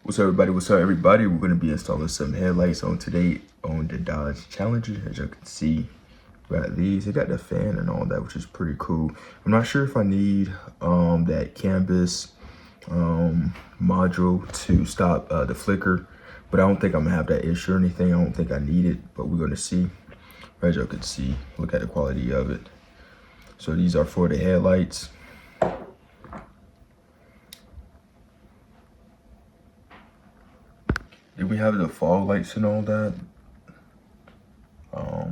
What's up, everybody? What's up, everybody? We're going to be installing some headlights on today on the Dodge Challenger. As you can see, we got these. They got the fan and all that, which is pretty cool. I'm not sure if I need that canvas module to stop the flicker, but I don't think I'm gonna have that issue or anything. I don't think I need it, but we're gonna see. As you can see, look at the quality of it. So these are for the headlights. Then we have the fog lights and all that. I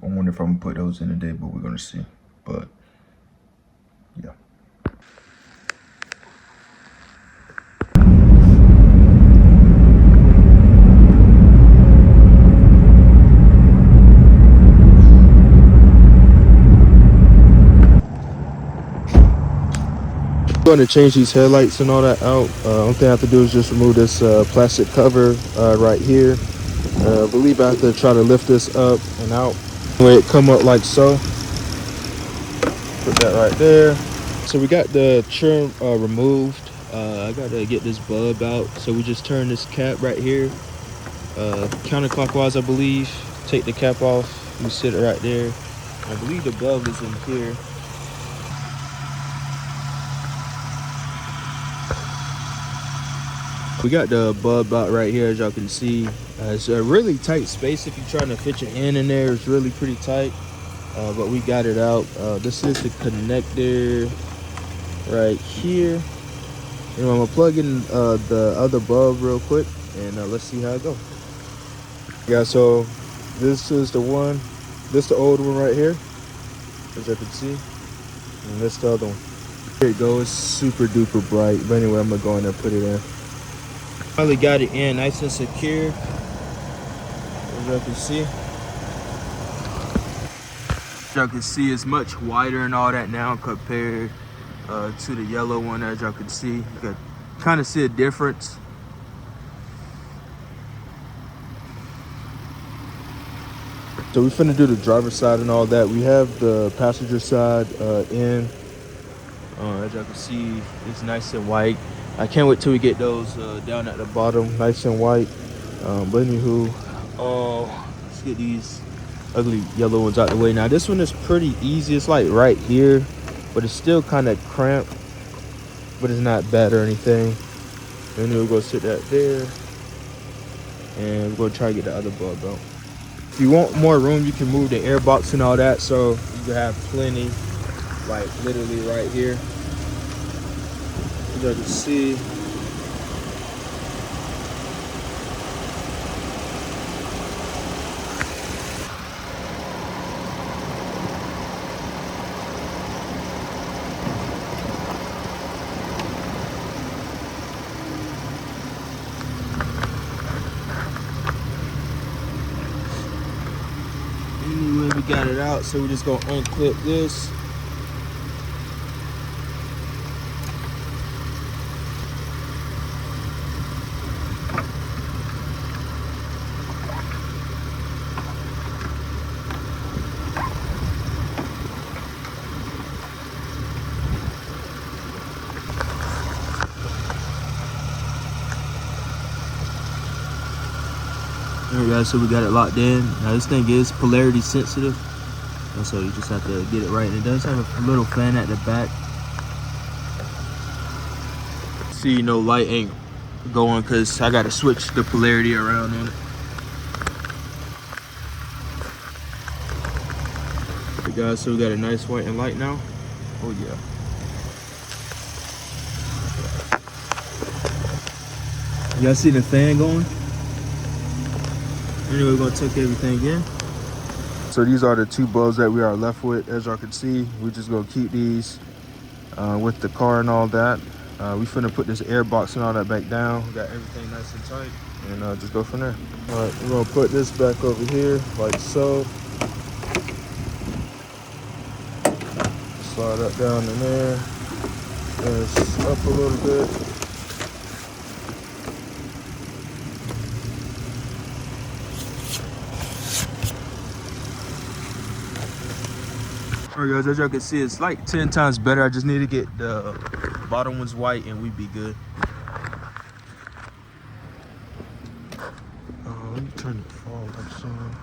wonder if I'm gonna put those in today, but we're gonna see. But yeah. I'm going to change these headlights and all that out. Only thing I have to do is just remove this plastic cover right here. I believe I have to try to lift this up and out. Anyway, it come up like so. Put that right there. So we got the trim removed. I gotta get this bulb out. So we just turn this cap right here, counterclockwise, I believe. Take the cap off. We sit it right there. I believe the bulb is in here. We got the bulb out right here, as y'all can see. It's a really tight space if you're trying to fit your hand in there. It's really pretty tight, but we got it out. This is the connector right here. And I'm gonna plug in the other bulb real quick, and let's see how it goes. Yeah, so this is the one. This is the old one right here, as you can see, and this the other one. Here it goes, super duper bright. But anyway, I'm gonna go in there and put it in. Finally got it in nice and secure, as you can see. As y'all can see, it's much wider and all that now compared to the yellow one. As y'all can see, you can kind of see a difference. So we're finna do the driver's side and all that. We have the passenger side in. As y'all can see, it's nice and white. I can't wait till we get those down at the bottom, nice and white. But anywho, let's get these ugly yellow ones out the way. Now this one is pretty easy. It's like right here, but it's still kind of cramped, but it's not bad or anything. And then we'll go sit that there, and we're gonna try to get the other bulb out. If you want more room, you can move the air box and all that, so you can have plenty, like literally right here. As you can see, anyway, we got it out, so we're just gonna unclip this. Alright guys, so we got it locked in. Now this thing is polarity sensitive, and so you just have to get it right. And it does have a little fan at the back. See, no light ain't going because I got to switch the polarity around on it. Alright guys, so we got a nice white and light now. Oh yeah. You guys see the fan going? Anyway, we're gonna tuck everything in. So these are the two bulbs that we are left with. As y'all can see, we're just gonna keep these with the car and all that. We finna put this air box and all that back down. We got everything nice and tight, and just go from there. All right, we're gonna put this back over here like so. Slide that down in there. And it's up a little bit. All right, guys, as y'all can see, it's like 10 times better. I just need to get the bottom ones white and we be good. Let me turn the fog lights on.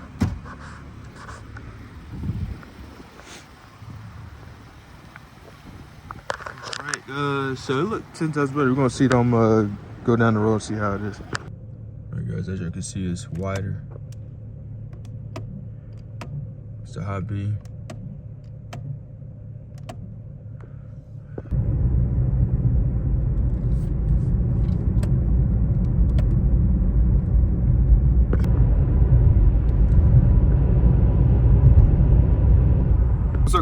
All right, so it looked 10 times better. We're gonna see them go down the road and see how it is. All right, guys, as you can see, it's wider. It's the high beam.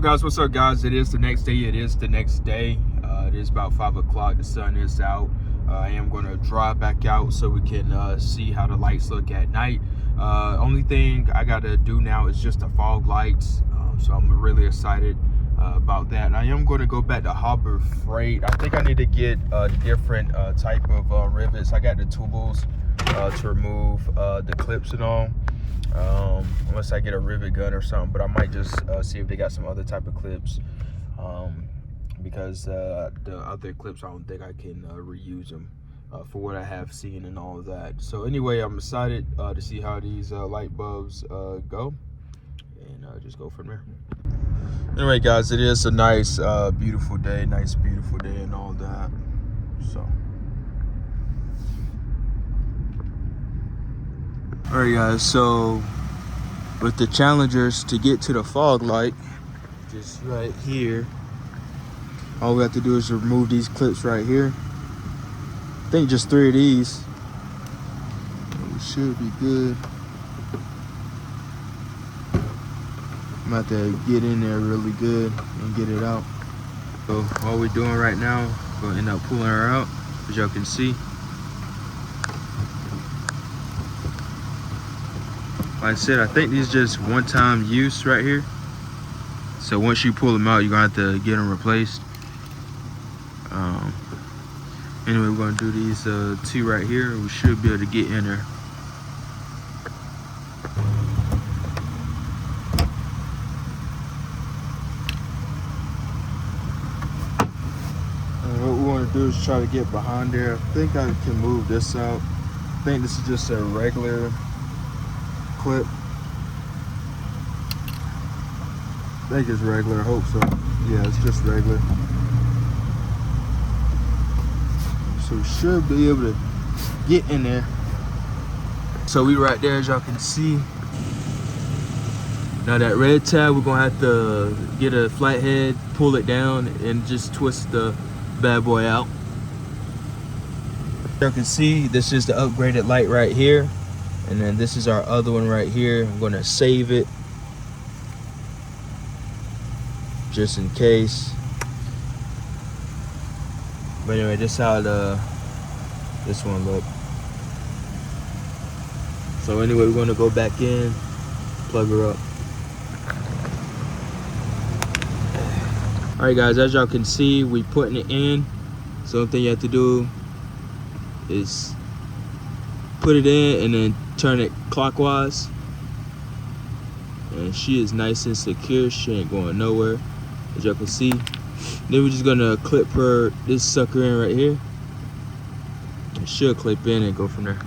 What's up guys, it is the next day. It is about 5 o'clock. The sun is out. I am going to drive back out so we can see how the lights look at night. Only thing I got to do now is just the fog lights, so I'm really excited about that. I am going to go back to Harbor Freight. I think I need to get a different type of rivets. I got the tools to remove the clips and all. Unless I get a rivet gun or something, but I might just see if they got some other type of clips, because the other clips I don't think I can reuse them for what I have seen and all of that. So anyway, I'm excited to see how these light bulbs go, and just go from there. Anyway guys, it is a nice beautiful day and all that. So all right guys, so with the Challengers, to get to the fog light, just right here, all we have to do is remove these clips right here. I think just 3 of these. We should be good. I'm about to get in there really good and get it out. So all we're doing right now, we're gonna end up pulling her out, as y'all can see. Like I said, I think these just one-time use right here. So once you pull them out, you're gonna have to get them replaced. Anyway, we're gonna do these 2 right here. We should be able to get in there. What we want to do is try to get behind there. I think I can move this out. I think this is just a regular clip. I think it's regular. I hope so. Yeah, it's just regular. So we should be able to get in there. So we right there, as y'all can see. Now that red tab, we're gonna have to get a flathead, pull it down, and just twist the bad boy out. Y'all can see this is the upgraded light right here. And then this is our other one right here. I'm gonna save it just in case. But anyway, this is how this one look. So anyway, we're gonna go back in, plug her up. All right guys, as y'all can see, we putting it in. So the only thing you have to do is put it in and then turn it clockwise, and she is nice and secure. She ain't going nowhere, as y'all can see. Then we're just gonna clip this sucker in right here. It should clip in and go from there.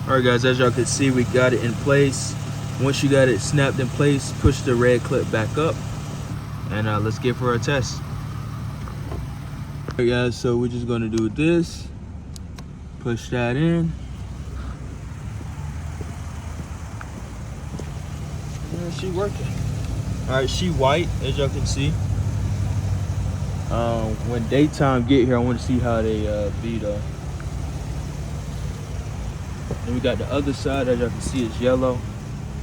All right guys, as y'all can see, we got it in place. Once you got it snapped in place, push the red clip back up, and let's give her a test. All right guys, so we're just gonna do this. Push that in. Yeah, she working. All right, she white, as y'all can see. When daytime get here, I want to see how they be though. And we got the other side, as y'all can see, it's yellow.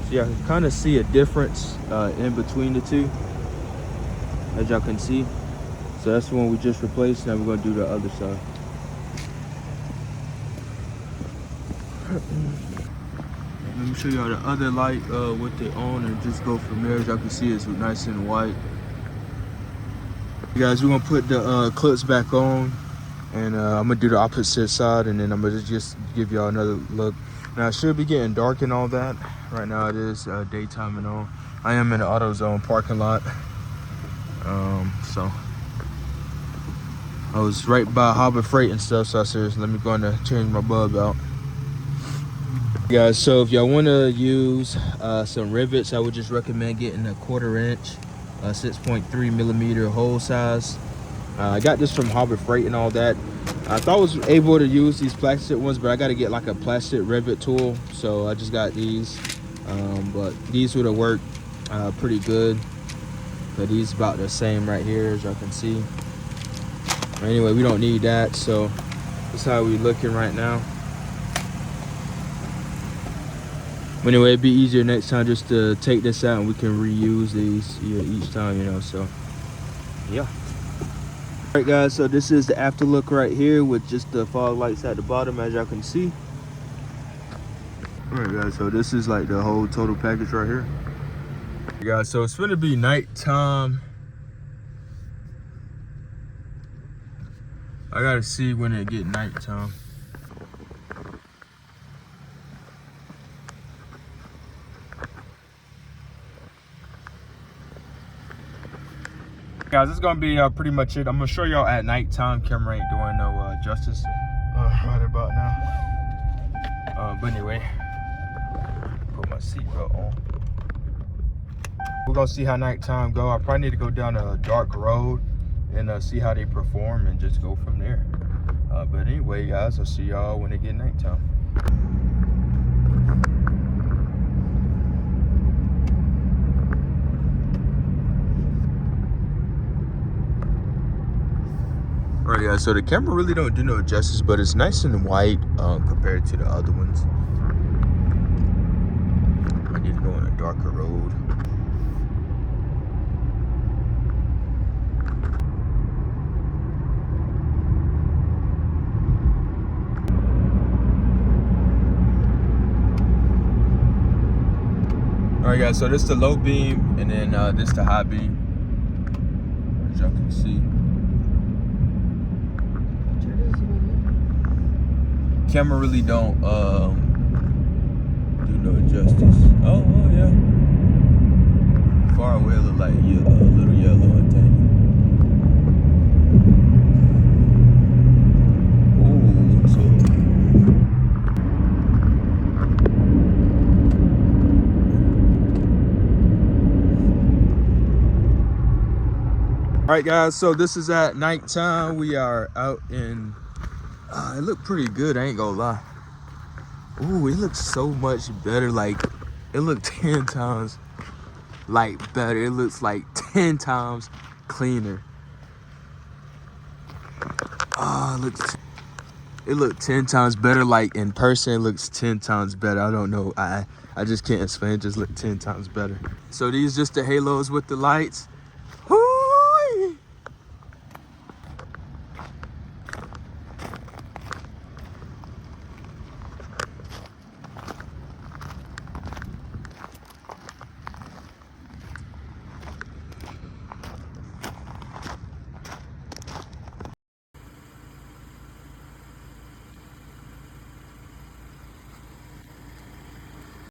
So y'all can kind of see a difference in between the two, as y'all can see. So that's the one we just replaced. Now we're gonna do the other side. Let me show y'all the other light with it on, and just go from there. As y'all can see, it's nice and white. You guys, we're gonna put the clips back on, and I'm gonna do the opposite side, and then I'm gonna just give y'all another look. Now it should be getting dark and all that. Right now it is daytime and all. I am in the AutoZone parking lot. So I was right by Harbor Freight and stuff, so I said, let me go and change my bulb out. Guys, so if y'all want to use some rivets, I would just recommend getting a 1/4 inch 6.3 millimeter hole size. I got this from Harbor Freight and all that. I thought I was able to use these plastic ones, but I got to get like a plastic rivet tool, so I just got these. But these would have worked pretty good, but these about the same right here, as y'all can see. Anyway, we don't need that, so that's how we looking right now. Anyway, it'd be easier next time just to take this out and we can reuse these each time, you know. So yeah. All right guys, so this is the after look right here with just the fog lights at the bottom, as y'all can see. All right guys, so this is like the whole total package right here. Guys, so it's gonna be nighttime. I gotta see when it get nighttime. Guys, this is gonna be pretty much it. I'm gonna show y'all at nighttime. Camera ain't doing no justice right about now. But anyway, put my seatbelt on. We're gonna see how nighttime go. I probably need to go down a dark road and see how they perform and just go from there. But anyway, guys, I'll see y'all when it get nighttime. Alright guys, so the camera really don't do no justice, but it's nice and white compared to the other ones. I need to go on a darker road. Alright guys, so this is the low beam, and then this is the high beam, as y'all can see. Camera really don't do no justice. Oh yeah. Far away it look like a little yellow, I think. Oh, looks so. All right guys, so this is at nighttime. We are out in it looked pretty good, I ain't gonna lie. Ooh, it looks so much better. Like, it looked 10 times like better. It looks like 10 times cleaner. It looked 10 times better. Like in person, it looks 10 times better. I don't know. I just can't explain. It just looked 10 times better. So these just the halos with the lights.